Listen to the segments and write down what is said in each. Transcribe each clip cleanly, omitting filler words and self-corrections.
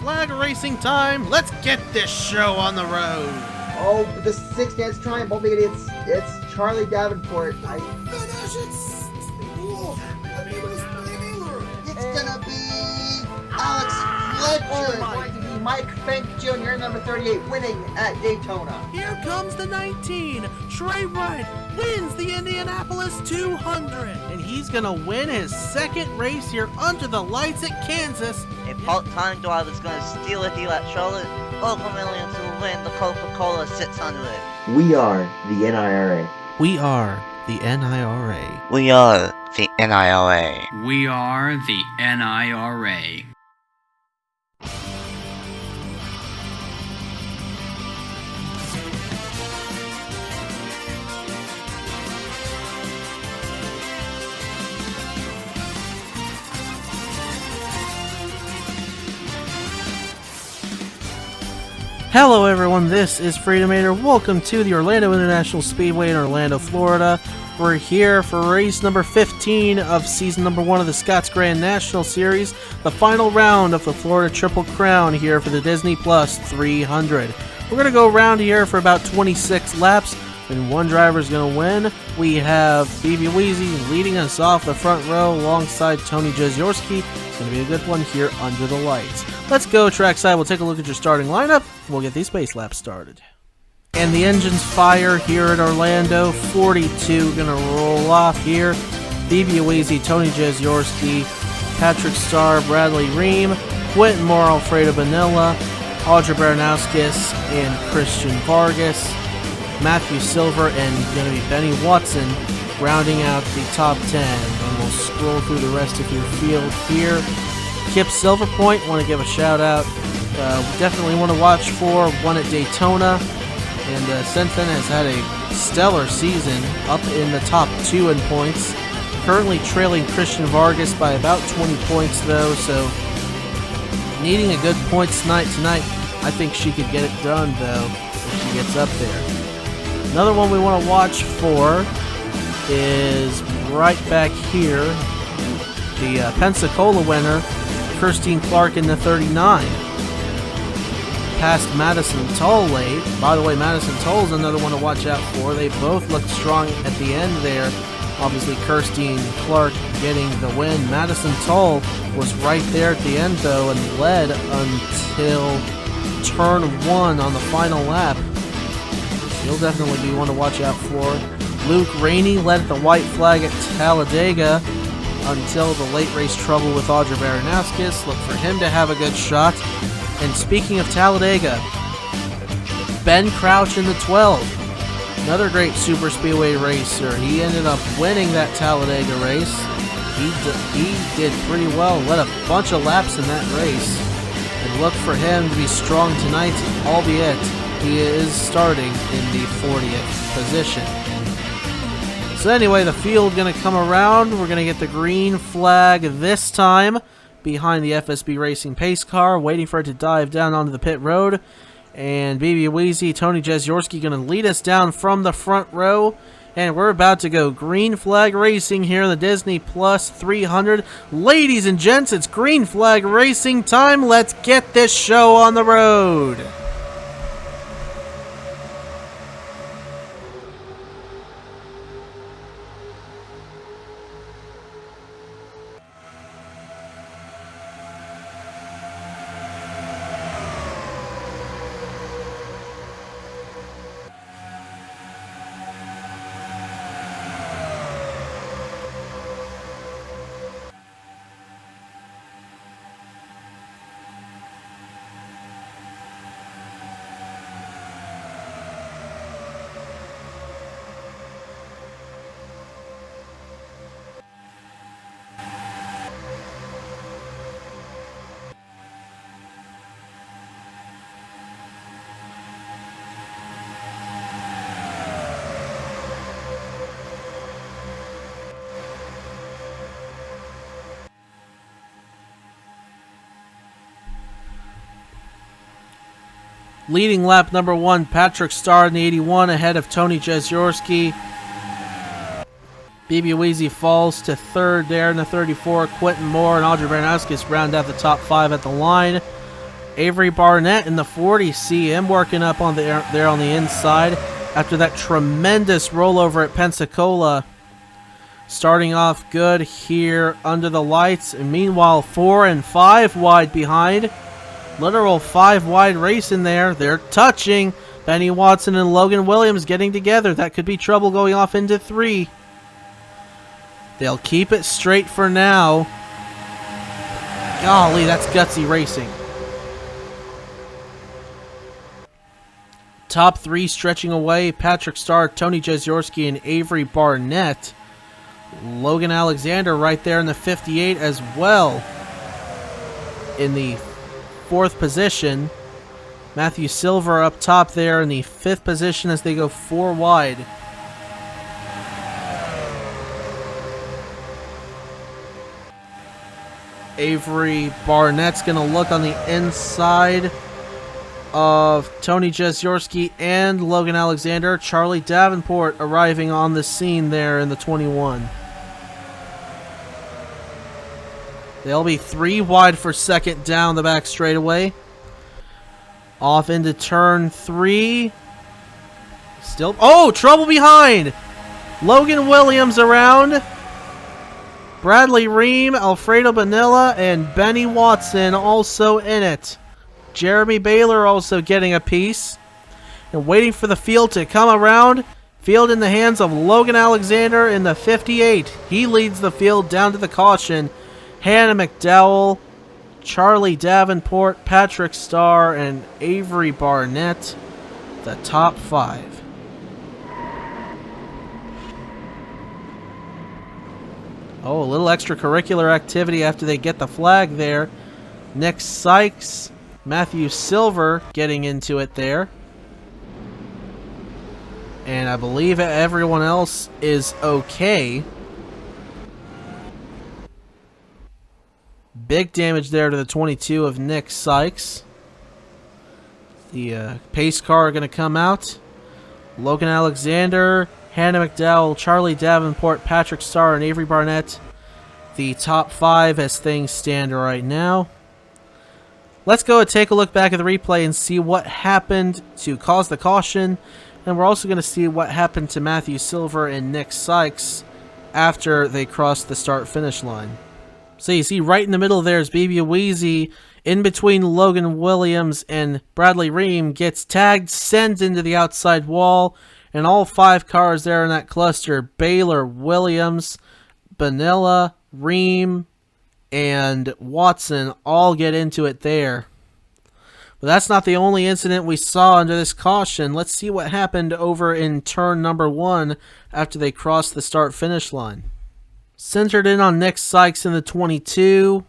flag racing time. Let's get this show on the road. Oh, the 6 dance triumph, only it's Charlie Davenport. It's gonna be Alex Fletcher. It's going to be Mike Fink Jr., number 38, winning at Daytona. Here comes the 19. Trey Wright wins the Indianapolis 200. And he's gonna win his second race here under the lights at Kansas. A part-time driver's gonna steal it here at Charlotte. Ultimately to win the Coca-Cola 600. We are the NIRA. We are the NIRA. We are the NIRA. We are the NIRA. Hello everyone, this is Freedomator. Welcome to the Orlando International Speedway in Orlando, Florida. We're here for race number 15 of season number 1 of the Scott's Grand National Series, the final round of the Florida Triple Crown here for the Disney Plus 300. We're going to go around here for about 26 laps, and one driver is going to win. We have BB Weezy leading us off the front row alongside Tony Jeziorsky. It's going to be a good one here under the lights. Let's go trackside. We'll take a look at your starting lineup. We'll get these base laps started. And the engines fire here at Orlando. 42 going to roll off here. BB Weezy, Tony Jeziorsky, Patrick Starr, Bradley Ream, Quentin Moore, Alfredo Bonilla, Audrey Baranowskis, and Christian Vargas. Matthew Silver and going to be Benny Watson rounding out the top 10. And we'll scroll through the rest of your field here. Kip Silverpoint, want to give a shout out. We definitely want to watch for one at Daytona. And Senfen has had a stellar season, up in the top 2 in points. Currently trailing Christian Vargas by about 20 points though, so needing a good points night tonight. I think she could get it done though if she gets up there. Another one we want to watch for is right back here, the Pensacola winner, Kirstine Clark in the 39. Past Madison Toll late. By the way, Madison Toll is another one to watch out for. They both looked strong at the end there. Obviously, Kirstine Clark getting the win. Madison Toll was right there at the end, though, and led until turn 1 on the final lap. He'll definitely be one to watch out for. Luke Rainey led the white flag at Talladega until the late race trouble with Audrey Baranowskis. Look for him to have a good shot. And speaking of Talladega, Ben Crouch in the 12. Another great super speedway racer. He ended up winning that Talladega race. He did pretty well. Led a bunch of laps in that race. And look for him to be strong tonight, albeit he is starting in the 40th position. So anyway, the field going to come around. We're going to get the green flag this time behind the FSB Racing pace car, waiting for it to dive down onto the pit road. And BB Weezy, Tony Jeziorsky going to lead us down from the front row. And we're about to go green flag racing here in the Disney Plus 300. Ladies and gents, it's green flag racing time. Let's get this show on the road. Leading lap number 1, Patrick Starr in the 81 ahead of Tony Jeziorsky. BB Weezy falls to third there in the 34. Quentin Moore and Audrey Baranowskis round out the top 5 at the line. Avery Barnett in the 40. See him working up on there on the inside after that tremendous rollover at Pensacola. Starting off good here under the lights. And meanwhile, 4 and 5 wide behind. Literal 5 wide race in there. They're touching. Benny Watson and Logan Williams getting together. That could be trouble going off into 3. They'll keep it straight for now. Golly, that's gutsy racing. Top 3 stretching away. Patrick Starr, Tony Jeziorski, and Avery Barnett. Logan Alexander right there in the 58 as well. In the 4th position. Matthew Silver up top there in the 5th position as they go 4 wide. Avery Barnett's going to look on the inside of Tony Jeziorski and Logan Alexander. Charlie Davenport arriving on the scene there in the 21. They'll be 3 wide for second down the back straightaway. Off into turn 3. Still. Oh, trouble behind. Logan Williams around. Bradley Ream, Alfredo Bonilla, and Benny Watson also in it. Jeremy Baylor also getting a piece. And waiting for the field to come around. Field in the hands of Logan Alexander in the 58. He leads the field down to the caution. Hannah McDowell, Charlie Davenport, Patrick Starr, and Avery Barnett, the top 5. Oh, a little extracurricular activity after they get the flag there. Nick Sykes, Matthew Silver getting into it there. And I believe everyone else is okay. Big damage there to the 22 of Nick Sykes. The pace car are going to come out. Logan Alexander, Hannah McDowell, Charlie Davenport, Patrick Starr, and Avery Barnett. The top 5 as things stand right now. Let's go and take a look back at the replay and see what happened to cause the caution. And we're also going to see what happened to Matthew Silver and Nick Sykes after they crossed the start-finish line. So you see right in the middle there is BB Weezy in between Logan Williams and Bradley Ream, gets tagged, sends into the outside wall, and all 5 cars there in that cluster, Baylor, Williams, Bonilla, Ream, and Watson all get into it there. But that's not the only incident we saw under this caution. Let's see what happened over in turn number 1 after they crossed the start-finish line. Centered in on Nick Sykes in the 22.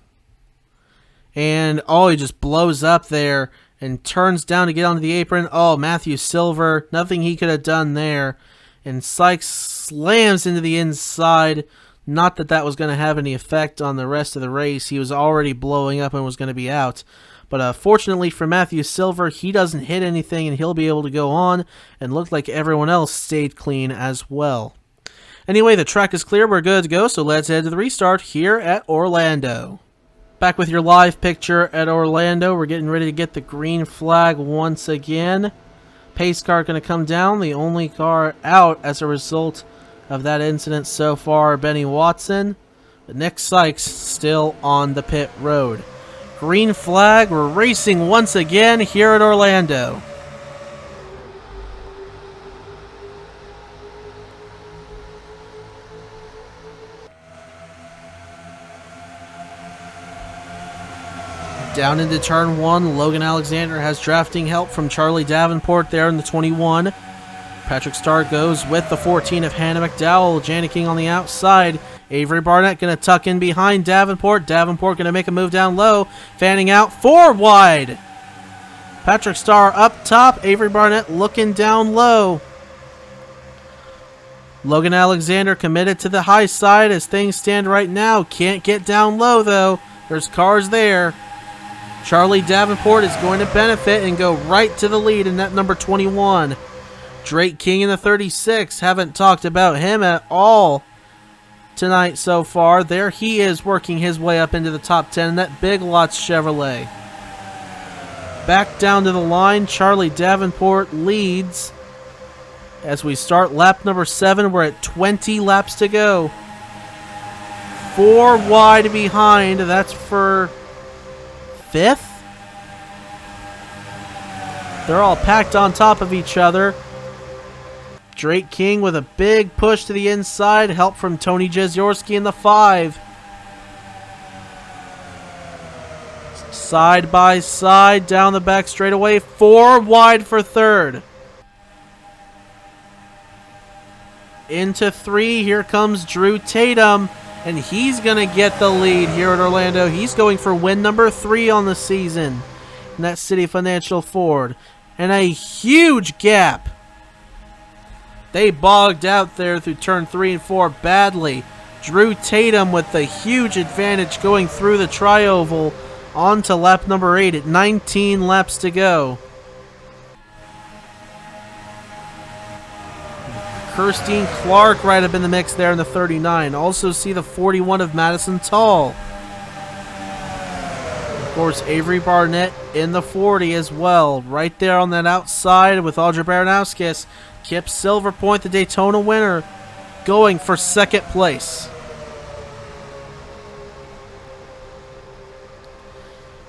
And, oh, he just blows up there and turns down to get onto the apron. Oh, Matthew Silver, nothing he could have done there. And Sykes slams into the inside. Not that that was going to have any effect on the rest of the race. He was already blowing up and was going to be out. But fortunately for Matthew Silver, he doesn't hit anything and he'll be able to go on and look like everyone else stayed clean as well. Anyway, the track is clear. We're good to go, so let's head to the restart here at Orlando. Back with your live picture at Orlando. We're getting ready to get the green flag once again. Pace car going to come down. The only car out as a result of that incident so far, Benny Watson. But Nick Sykes still on the pit road. Green flag. We're racing once again here at Orlando. Down into turn 1, Logan Alexander has drafting help from Charlie Davenport there in the 21. Patrick Starr goes with the 14 of Hannah McDowell, Janicking on the outside. Avery Barnett going to tuck in behind Davenport. Davenport going to make a move down low, fanning out 4 wide. Patrick Starr up top, Avery Barnett looking down low. Logan Alexander committed to the high side as things stand right now. Can't get down low though. There's cars there. Charlie Davenport is going to benefit and go right to the lead in that number 21. Drake King in the 36. Haven't talked about him at all tonight so far. There he is working his way up into the top 10 in that Big Lots Chevrolet. back down to the line. Charlie Davenport leads. As we start lap number 7, we're at 20 laps to go. 4 wide behind. That's for 5th. They're all packed on top of each other. Drake King with a big push to the inside. Help from Tony Jeziorski in the 5. Side by side down the back straightaway. 4 wide for 3rd. Into 3. Here comes Drew Tatum. And he's going to get the lead here at Orlando. He's going for win number 3 on the season in that City Financial Ford. And a huge gap. They bogged out there through turn 3 and 4 badly. Drew Tatum with the huge advantage going through the tri-oval on to lap number 8 at 19 laps to go. Kirstine Clark right up in the mix there in the 39. Also see the 41 of Madison Tall. Of course, Avery Barnett in the 40 as well. Right there on that outside with Audra Baranowskis. Kip Silverpoint, the Daytona winner, going for 2nd place.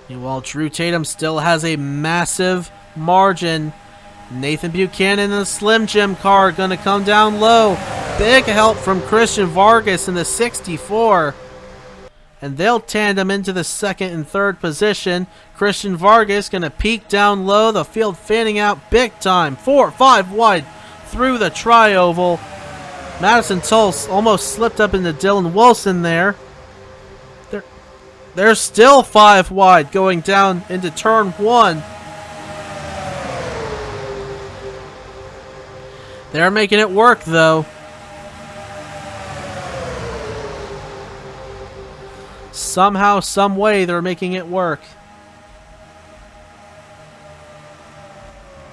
Meanwhile, Drew Tatum still has a massive margin. Nathan Buchanan in the Slim Jim car going to come down low. Big help from Christian Vargas in the 64. And they'll tandem into the 2nd and 3rd position. Christian Vargas going to peek down low. The field fanning out big time. 4, 5 wide through the tri-oval. Madison Tull almost slipped up into Dylan Wilson there. They're still 5 wide going down into turn 1. They're making it work, though. Somehow, some way, they're making it work.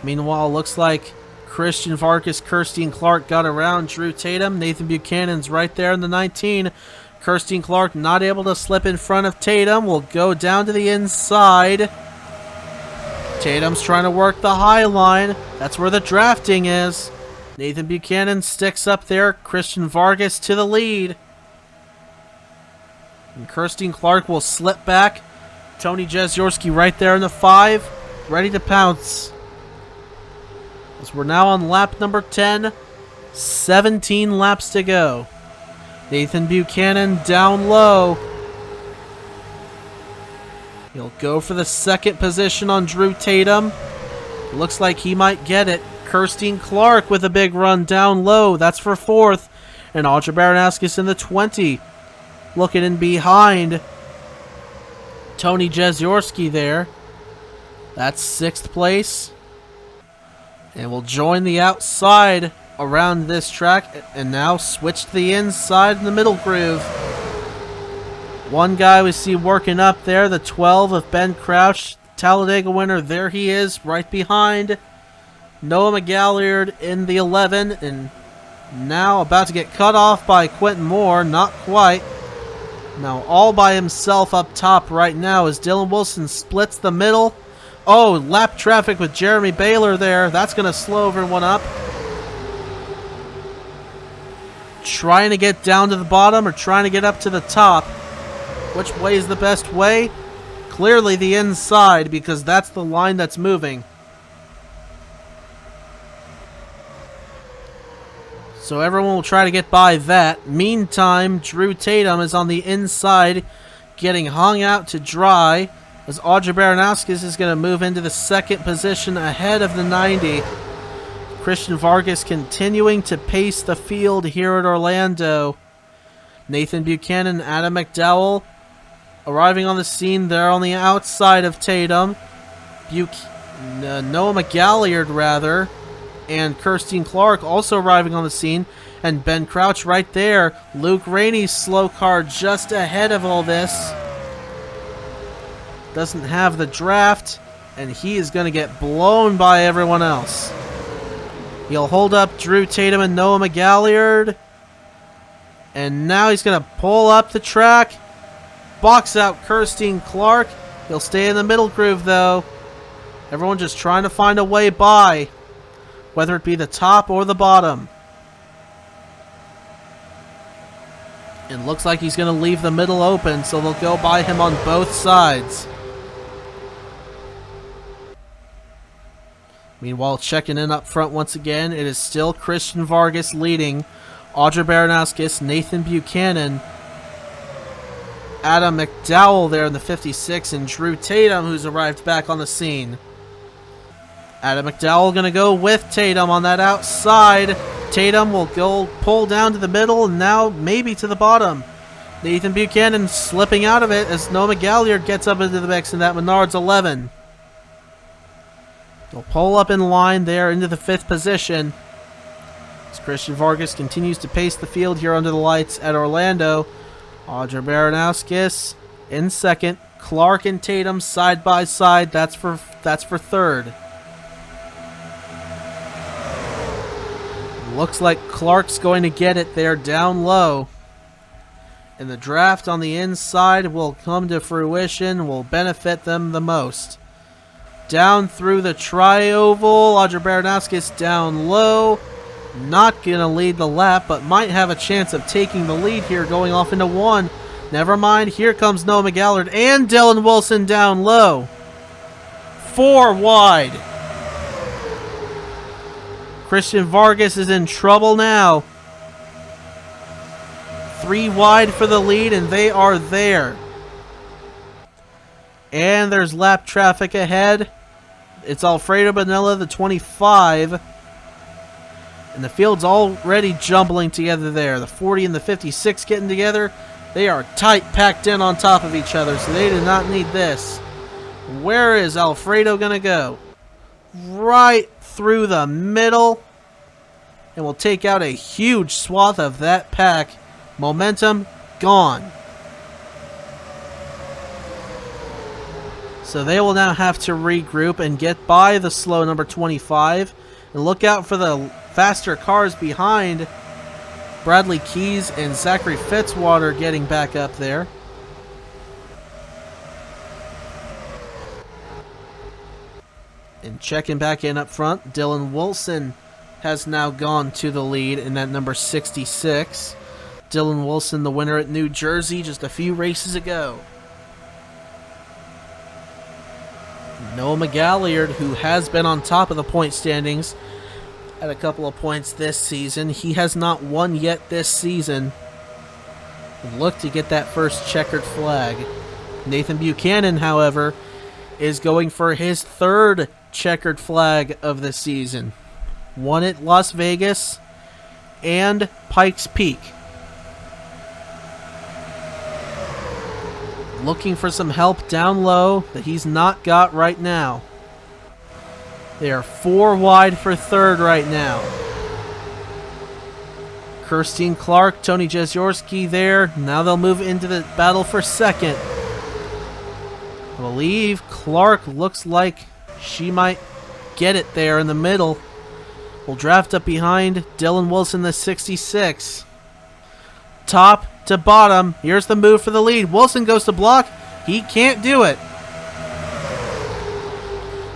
Meanwhile, looks like Christian Vargas, Kirstine Clark got around Drew Tatum. Nathan Buchanan's right there in the 19. Kirstine Clark not able to slip in front of Tatum. Will go down to the inside. Tatum's trying to work the high line. That's where the drafting is. Nathan Buchanan sticks up there. Christian Vargas to the lead. And Kirstine Clark will slip back. Tony Jeziorski right there in the 5. Ready to pounce. As we're now on lap number 10. 17 laps to go. Nathan Buchanan down low. He'll go for the 2nd position on Drew Tatum. Looks like he might get it. Kirstine Clark with a big run down low. That's for 4th. And Audra Baranowskis in the 20. Looking in behind Tony Jeziorski there. That's 6th place. And we'll join the outside around this track. And now switch to the inside in the middle groove. One guy we see working up there. The 12 of Ben Crouch. Talladega winner. There he is right behind Noah McGalliard in the 11, and now about to get cut off by Quentin Moore. Not quite. Now all by himself up top right now as Dylan Wilson splits the middle. Oh, lap traffic with Jeremy Baylor there. That's going to slow everyone up. Trying to get down to the bottom or trying to get up to the top. Which way is the best way? Clearly the inside, because that's the line that's moving. So everyone will try to get by that. Meantime, Drew Tatum is on the inside, getting hung out to dry, as Audra Baranowskis is going to move into the 2nd position ahead of the 90. Christian Vargas continuing to pace the field here at Orlando. Nathan Buchanan, Adam McDowell arriving on the scene there on the outside of Tatum. Noah McGalliard, rather. And Kirstine Clark also arriving on the scene. And Ben Crouch right there. Luke Rainey's slow car just ahead of all this. Doesn't have the draft. And he is going to get blown by everyone else. He'll hold up Drew Tatum and Noah McGalliard. And now he's going to pull up the track. Box out Kirstine Clark. He'll stay in the middle groove though. Everyone just trying to find a way by, whether it be the top or the bottom. It looks like he's going to leave the middle open, so they'll go by him on both sides. Meanwhile, checking in up front once again, it is still Christian Vargas leading, Audra Baranowskis, Nathan Buchanan, Adam McDowell there in the 56, and Drew Tatum, who's arrived back on the scene. Adam McDowell going to go with Tatum on that outside. Tatum will go pull down to the middle and now maybe to the bottom. Nathan Buchanan slipping out of it as Noah Galliard gets up into the mix in that Menards 11. They'll pull up in line there into the 5th position. As Christian Vargas continues to pace the field here under the lights at Orlando. Audra Baranowskis in 2nd. Clark and Tatum side by side. That's for 3rd. Looks like Clark's going to get it there down low. And the draft on the inside will come to fruition, will benefit them the most. Down through the tri-oval, Audra Baranowskis down low. Not going to lead the lap, but might have a chance of taking the lead here going off into 1. Never mind, here comes Noah McGallard and Dylan Wilson down low. 4 wide. Christian Vargas is in trouble now. 3 wide for the lead, and they are there. And there's lap traffic ahead. It's Alfredo Bonilla, the 25. And the field's already jumbling together there. The 40 and the 56 getting together. They are tight packed in on top of each other, so they do not need this. Where is Alfredo going to go? Right through the middle. And will take out a huge swath of that pack. Momentum gone. So they will now have to regroup and get by the slow number 25. And look out for the faster cars behind. Bradley Keys and Zachary Fitzwater getting back up there. And checking back in up front, Dylan Wilson has now gone to the lead in that number 66. Dylan Wilson, the winner at New Jersey just a few races ago. Noah McGallard, who has been on top of the point standings at a couple of points this season. He has not won yet this season. Look to get that first checkered flag. Nathan Buchanan, however, is going for his 3rd checkered flag of the season. One at Las Vegas and Pikes Peak. Looking for some help down low that he's not got right now. They are 4 wide for 3rd right now. Kirstine Clark, Tony Jeziorski there. Now they'll move into the battle for 2nd. I believe Clark looks like she might get it there in the middle. Will draft up behind Dylan Wilson, the 66. Top to bottom. Here's the move for the lead. Wilson goes to block. He can't do it.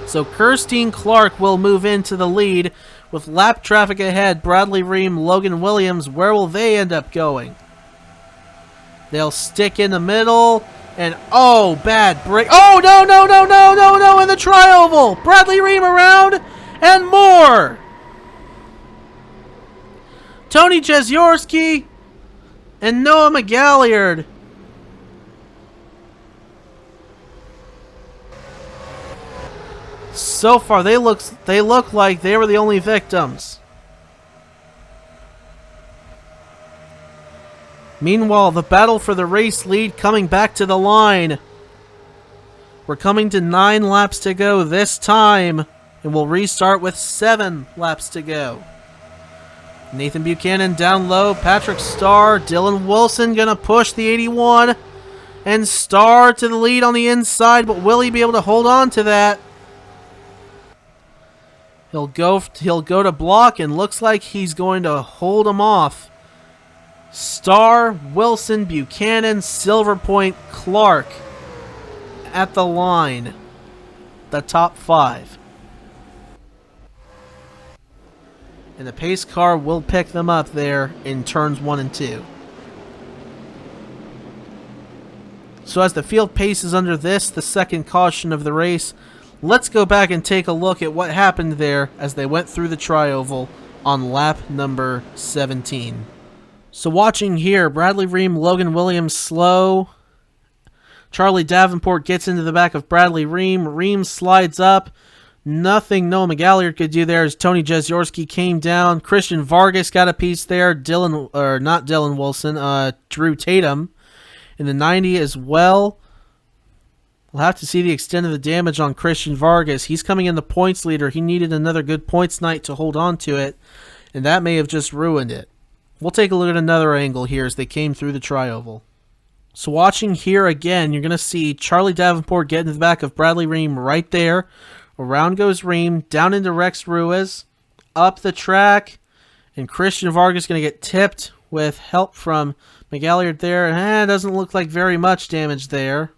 So Kirstine Clark will move into the lead with lap traffic ahead. Bradley Ream, Logan Williams. Where will they end up going? They'll stick in the middle. And oh, bad break. Oh, no, in the tri-oval. Bradley Ream around and more. Tony Jeziorski and Noah McGallard. So far, they look like they were the only victims. Meanwhile, the battle for the race lead coming back to the line. We're coming to 9 laps to go this time, and we'll restart with 7 laps to go. Nathan Buchanan down low, Patrick Starr, Dylan Wilson gonna push the 81, and Starr to the lead on the inside, but will he be able to hold on to that? He'll go to block, and looks like he's going to hold him off. Starr, Wilson, Buchanan, Silverpoint, Clark at the line. the top 5. And the pace car will pick them up there in turns 1 and 2. So as the field paces under this, the second caution of the race, let's go back and take a look at what happened there as they went through the tri-oval on lap number 17. So watching here, Bradley Ream, Logan Williams slow. Charlie Davenport gets into the back of Bradley Ream. Ream slides up. Nothing Noah McGalliard could do there as Tony Jeziorski came down. Christian Vargas got a piece there. Not Dylan Wilson, Drew Tatum in the 90 as well. We'll have to see the extent of the damage on Christian Vargas. He's coming in the points leader. He needed another good points night to hold on to it, and that may have just ruined it. We'll take a look at another angle here as they came through the tri-oval. So watching here again, you're going to see Charlie Davenport get into the back of Bradley Ream right there. Around goes Ream, down into Rex Ruiz, up the track, and Christian Vargas going to get tipped with help from McGalliard there. It doesn't look like very much damage there.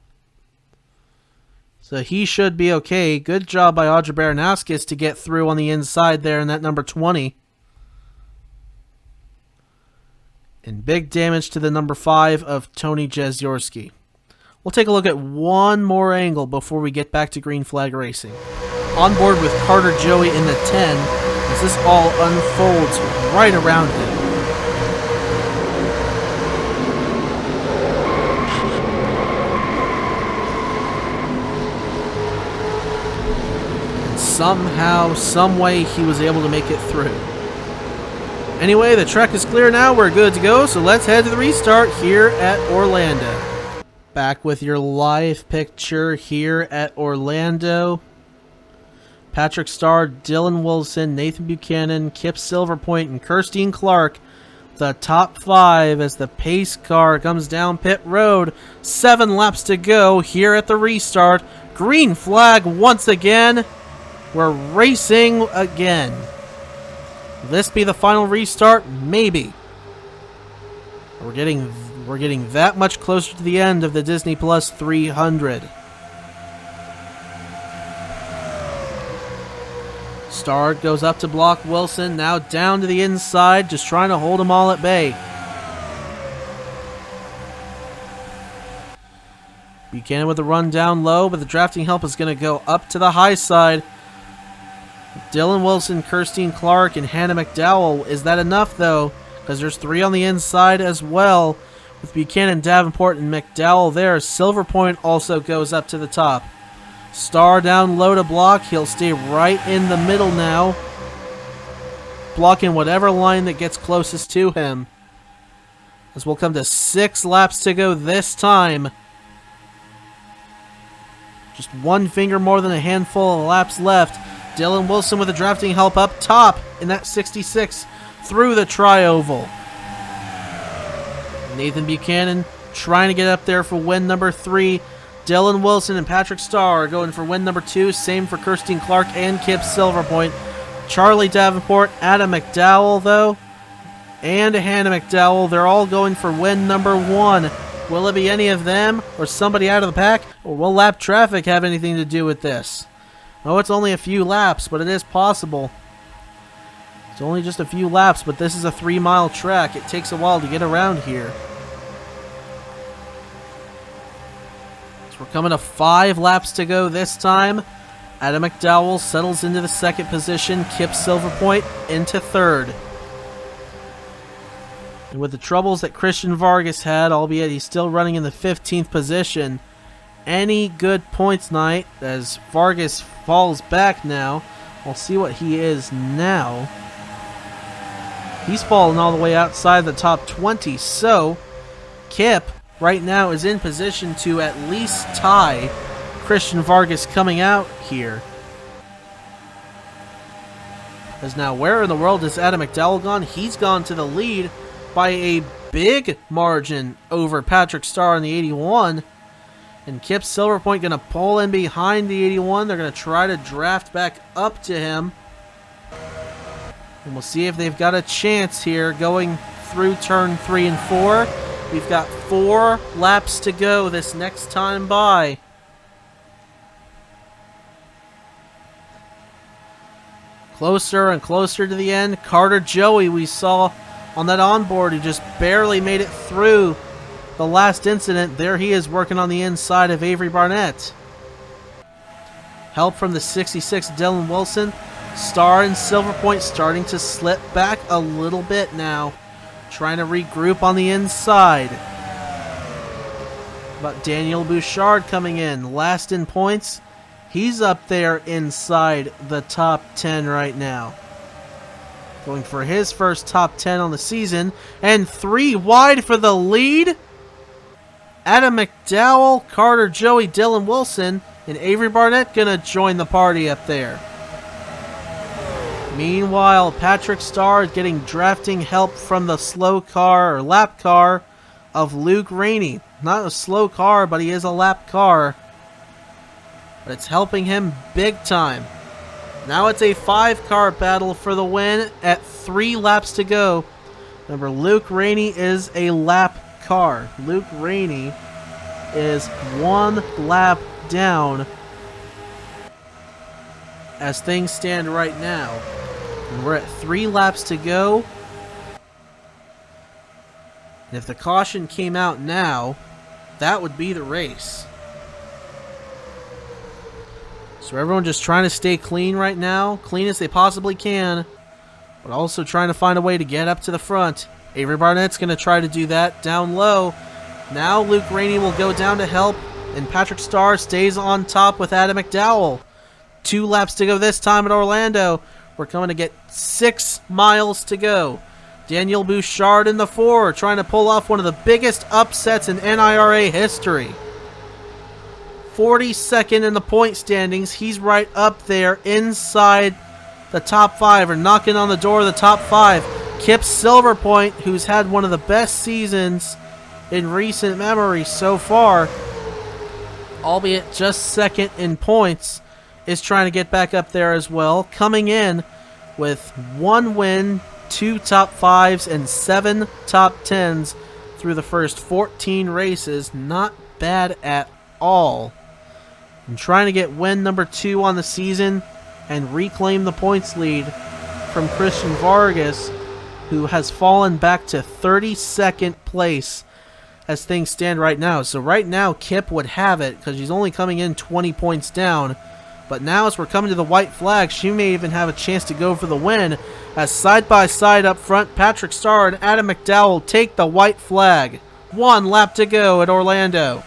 So he should be okay. Good job by Audra Baranowskis to get through on the inside there in that number 20. And big damage to the number 5 of Tony Jeziorski. We'll take a look at one more angle before we get back to green flag racing. On board with Carter Joey in the 10 as this all unfolds right around him. And somehow, someway, he was able to make it through. Anyway, the track is clear now. We're good to go, so let's head to the restart here at Orlando. Back with your live picture here at Orlando. Patrick Starr, Dylan Wilson, Nathan Buchanan, Kip Silverpoint, and Kirstine Clark, the top 5 as the pace car comes down pit road. 7 laps to go here at the restart. Green flag once again. We're racing again. Will this be the final restart? Maybe. We're getting that much closer to the end of the Disney Plus 300. Starr goes up to block Wilson, now down to the inside, just trying to hold them all at bay. Buchanan with a run down low, but the drafting help is going to go up to the high side. Dylan Wilson, Kirstine Clark, and Hannah McDowell. Is that enough, though? Because there's 3 on the inside as well, with Buchanan, Davenport, and McDowell there. Silverpoint also goes up to the top. Starr down low to block. He'll stay right in the middle now, blocking whatever line that gets closest to him. As we'll come to 6 laps to go this time. Just one finger more than a handful of laps left. Dylan Wilson with the drafting help up top in that 66 through the tri-oval. Nathan Buchanan trying to get up there for win number 3. Dylan Wilson and Patrick Starr are going for win number 2. Same for Kirstine Clark and Kip Silverpoint. Charlie Davenport, Adam McDowell, though, and Hannah McDowell, they're all going for win number 1. Will it be any of them or somebody out of the pack? Or will lap traffic have anything to do with this? Oh, it's only a few laps, but it is possible. It's only just a few laps, but this is a 3-mile track. It takes a while to get around here. So we're coming to 5 laps to go this time. Adam McDowell settles into the 2nd position. Kip Silverpoint into 3rd. And with the troubles that Christian Vargas had, albeit he's still running in the 15th position, any good points night as Vargas falls back now. We'll see what he is now. He's fallen all the way outside the top 20, so Kip right now is in position to at least tie Christian Vargas coming out here. As now, where in the world is Adam McDowell gone? He's gone to the lead by a big margin over Patrick Starr in the 81. And Kip Silverpoint going to pull in behind the 81. They're going to try to draft back up to him. And we'll see if they've got a chance here going through turn 3 and 4. We've got 4 laps to go this next time by. Closer and closer to the end. Carter Joey, we saw on that onboard, who just barely made it through the last incident. There he is working on the inside of Avery Barnett. Help from the 66 Dylan Wilson. Star and Silver Point starting to slip back a little bit now. Trying to regroup on the inside. But Daniel Bouchard coming in. Last in points. He's up there inside the top 10 right now. Going for his first top 10 on the season. And 3 wide for the lead. Adam McDowell, Carter Joey, Dylan Wilson, and Avery Barnett gonna join the party up there. Meanwhile, Patrick Starr is getting drafting help from the slow car or lap car of Luke Rainey. Not a slow car, but he is a lap car. But it's helping him big time. Now it's a 5-car battle for the win at 3 laps to go. Remember, Luke Rainey is a lap car. Luke Rainey is 1 lap down as things stand right now. And we're at 3 laps to go. And if the caution came out now, that would be the race. So everyone just trying to stay clean right now. Clean as they possibly can. But also trying to find a way to get up to the front. Avery Barnett's going to try to do that down low. Now Luke Rainey will go down to help. And Patrick Starr stays on top with Adam McDowell. 2 laps to go this time at Orlando. We're coming to get 6 miles to go. Daniel Bouchard in the 4, trying to pull off one of the biggest upsets in NIRA history. 42nd in the point standings. He's right up there inside the top 5, or knocking on the door of the top 5. Kip Silverpoint, who's had one of the best seasons in recent memory so far, albeit just second in points, is trying to get back up there as well. Coming in with 1 win, 2 top 5s, and 7 top 10s through the first 14 races. Not bad at all. And trying to get win number 2 on the season and reclaim the points lead from Christian Vargas, who has fallen back to 32nd place as things stand right now. So right now Kip would have it because she's only coming in 20 points down. But now as we're coming to the white flag, she may even have a chance to go for the win. As side by side up front, Patrick Starr and Adam McDowell take the white flag. 1 lap to go at Orlando.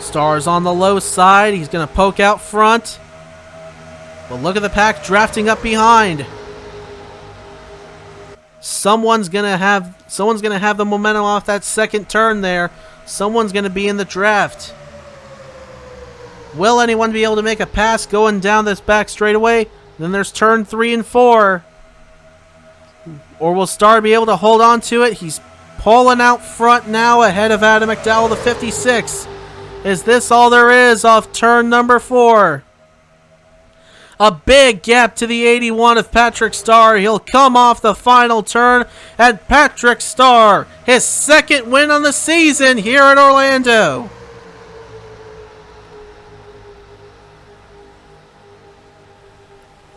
Starr's on the low side. He's going to poke out front. But look at the pack drafting up behind. Someone's going to have the momentum off that second turn there. Someone's going to be in the draft. Will anyone be able to make a pass going down this back straightaway? Then there's turn 3 and 4. Or will Starr be able to hold on to it? He's pulling out front now ahead of Adam McDowell, the 56. Is this all there is off turn number 4? A big gap to the 81 of Patrick Starr. He'll come off the final turn. And Patrick Starr, his 2nd win on the season here at Orlando.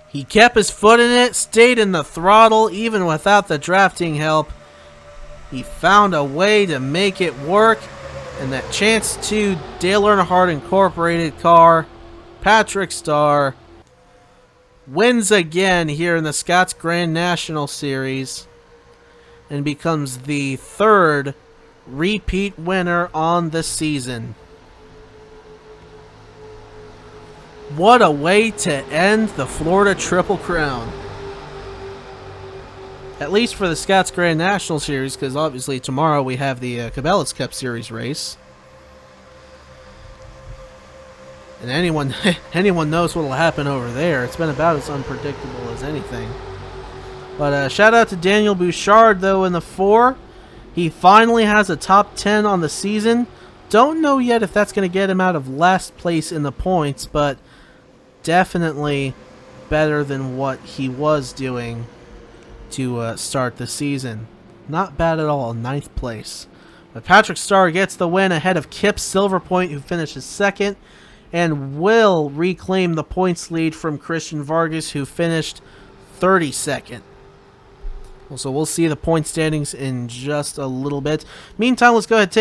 He kept his foot in it, stayed in the throttle even without the drafting help. He found a way to make it work. And that Chance 2 Dale Earnhardt Incorporated car, Patrick Starr, wins again here in the Scots Grand National Series and becomes the 3rd repeat winner on the season. What a way to end the Florida Triple Crown. At least for the Scots Grand National Series, because obviously tomorrow we have the Cabela's Cup Series race. And anyone knows what will happen over there. It's been about as unpredictable as anything. But shout out to Daniel Bouchard, though, in the 4. He finally has a top 10 on the season. Don't know yet if that's going to get him out of last place in the points, but definitely better than what he was doing to start the season. Not bad at all, 9th place. But Patrick Starr gets the win ahead of Kip Silverpoint, who finishes 2nd. and will reclaim the points lead from Christian Vargas, who finished 32nd. So we'll see the point standings in just a little bit. Meantime, let's go ahead and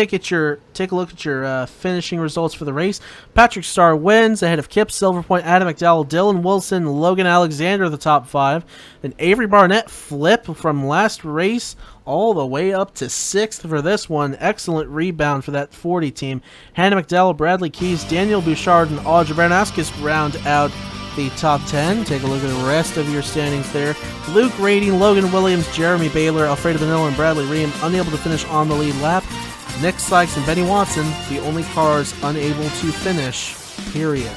take a look at your finishing results for the race. Patrick Starr wins ahead of Kip, Silver Point, Adam McDowell, Dylan Wilson, Logan Alexander, the top 5. Then Avery Barnett flip from last race all the way up to 6th for this one. Excellent rebound for that 40 team. Hannah McDowell, Bradley Keys, Daniel Bouchard, and Audrey Bernaskis round out the top 10. Take a look at the rest of your standings there. Luke Rading, Logan Williams, Jeremy Baylor, Alfredo Vanilla, and Bradley Ream unable to finish on the lead lap. Nick Sykes and Benny Watson, the only cars unable to finish, period.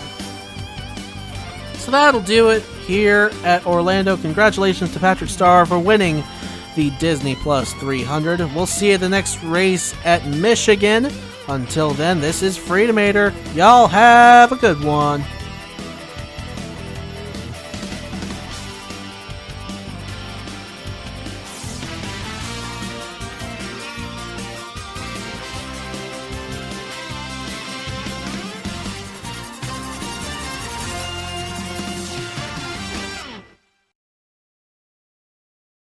So that'll do it here at Orlando. Congratulations to Patrick Starr for winning the Disney Plus 300. We'll see you at the next race at Michigan. Until then, this is Freedomator. Y'all have a good one.